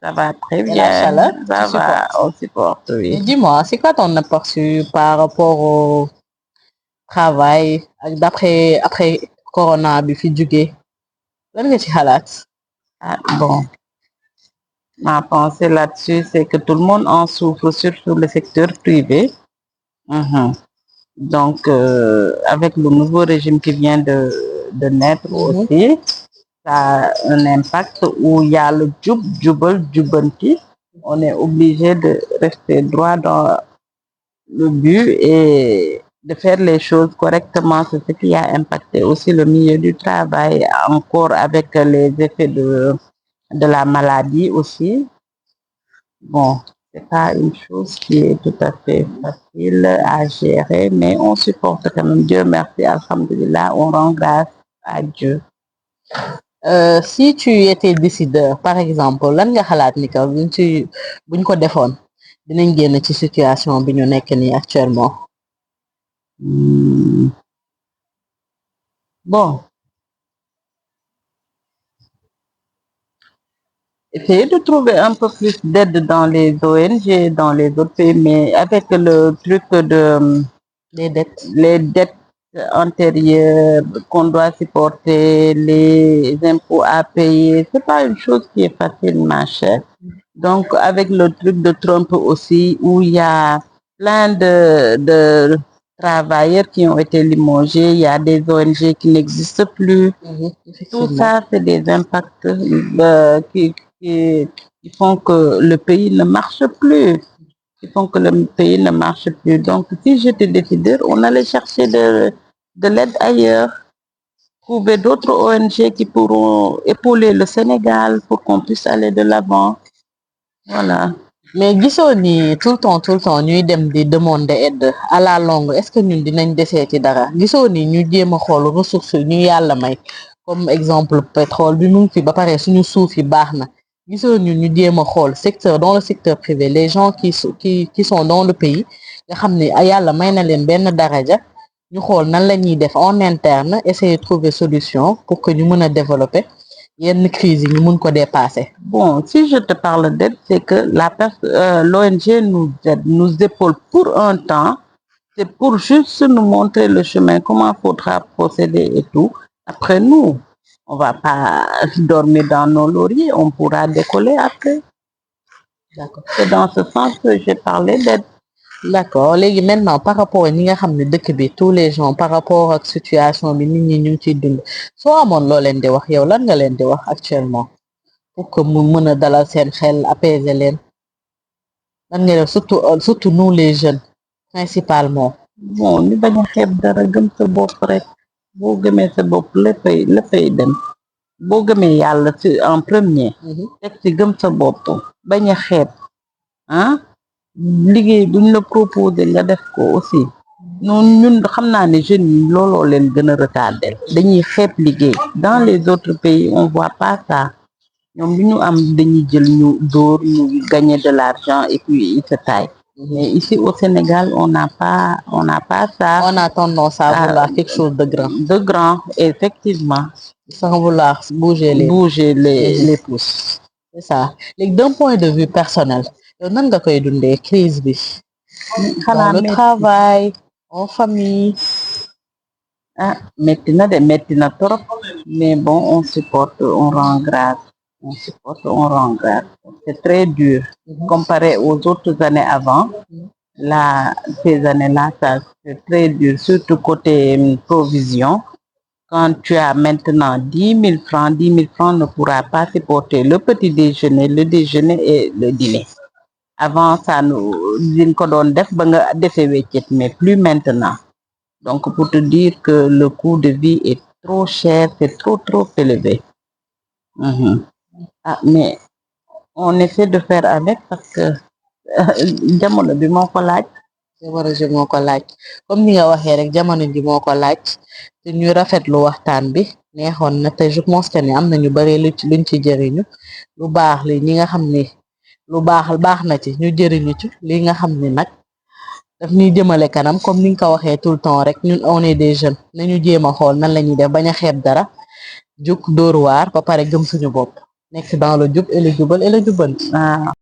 Ça va très Et la bien, chaleur, tu ça va, supportes. on supporte, Et oui. dis-moi, c'est quoi ton aperçu par rapport au travail après corona bi fi jóge lan nga ci xalaat. Ah, bon, ma pensée là-dessus, c'est que tout le monde en souffre, surtout le secteur privé. Mhm. Donc, avec le nouveau régime qui vient de naître Mhm. aussi, ça a un impact où il y a le jubanti. On est obligé de rester droit dans le but et de faire les choses correctement. C'est ce qui a impacté aussi le milieu du travail, encore avec les effets de la maladie aussi. Bon, c'est pas une chose qui est tout à fait facile à gérer, mais on supporte quand même. Dieu merci, alhamdulillah, on rend grâce à Dieu. Si tu étais décideur par exemple lan nga xalaat ni que buñ ko defoon dinañ génn ci situation bi ñu nekk nii actuellement. Hmm. Bon, essayer de trouver un peu plus d'aide dans les ONG, dans les autres pays, mais avec le truc de Les dettes. les dettes antérieures qu'on doit supporter, les impôts à payer, c'est pas une chose qui est facile, ma chère. Donc, avec le truc de Trump aussi, où il y a plein de travailleurs qui ont été limogés, il y a des ONG qui n'existent plus. Tout Effectivement. ça, c'est des impacts qui font que le pays ne marche plus, qui font que le pays ne marche plus. Donc, si j'étais décideur, on allait chercher de l'aide ailleurs, trouver d'autres ONG qui pourront épauler le Sénégal pour qu'on puisse aller de l'avant. Voilà. Mais gisoo ni tout le temps ñuy dem di demander aide à la longue est-ce que ñun dinañ desee ci dara gisoo ni ñu jéem a xool ressources ñu yàlla may comme exemple pétrole bi mu ngi fi ba pare suñu suuf yi baax na gisoo ñun ñu jéem a xool secteur dans le secteur privé les gens qui sont dans le pays nga xam ne yàlla may na leen benn daraja ñu xool nan la ñuy def en interne essayer de trouver solution pour que ñu mën a développer yenn crise yi ñu mun ko dépasser. Bon, si je te parle d'aide, c'est que l'ONG nous aide, nous épaule pour un temps. C'est pour juste nous montrer le chemin, comment faudra procéder et tout. Après nous, on va pas dormir dans nos lauriers, on pourra décoller après. D'accord. C'est dans ce sens que j'ai parlé d'aide. D'accord léegi maintenant par rapport ñi nga xam ne dëkk bi tous les gens par rapport ak situation bi nit ñi ñu ngi ciy dund soo amoon loo leen di wax yow lan nga leen di wax actuellement pour que mu mën a dalal seen xel apaiser leen lan nga def surtout nous les jeunes principalement. Bon, ni bañ a xeeb dara gëm sa bopp rek boo gëmee sa bopp léppay dem boo gëmee yàlla ci en premier teg ci gëm sa bopp bañ a xeeb ah liggéey buñ la proposé nga def ko aussi noonu ñun xam naa ne jeunes yi looloo leen gën a retardé dañuy xeeb liggéey dans les autres pays on voit pas ça ñoom lu ñu am dañuy jël ñu dóor ñu gagner de l'argent et puis ils se taillent mais ici au Sénégal on n'a pas ça. On a tendance à vouloir quelque chose de grand. De grand, effectivement. Sans vouloir bouger les pouces. C'est ça léegi d'un point de vue personnel yow nan nga koy dundee crise bi dans le travail en famille. Ah, metti na trop mais bon on supporte on rend grâce on supporte on rend grâce c'est très dur comparé aux autres années avant là ces années-là ça c'est très dur surtout côté provision. Quand tu as maintenant 10 000 francs ne pourra pas supporter le petit déjeuner, le déjeuner et le dîner. Avant, ça nous din ko doon def ba nga defee weccet, mais plus maintenant. Donc, pour te dire que le coût de vie est trop cher, c'est trop élevé. Ah, mais on essaie de faire avec parce que jamono bi moo ko laaj. jamono ji moo ko laaj comme ni nga waxee rek jamono ji moo ko laaj te ñu rafetlu waxtaan bi neexoon na te je pense que ni am na ñu bari luñ ci jëriñu lu baax li ñi nga xam ni lu baax na ci ñu jëriñu ci li nga xam ni nag daf ñuy jëmale kanam comme ni nga ko waxee tout le temps rek ñun on est des jeunes nañu jéem a xool nan la ñuy def bañ a xeeb dara juk dóor waar ba pare gëm suñu bopp nekk dans le jub et le jubal et le jubbanti. Ah.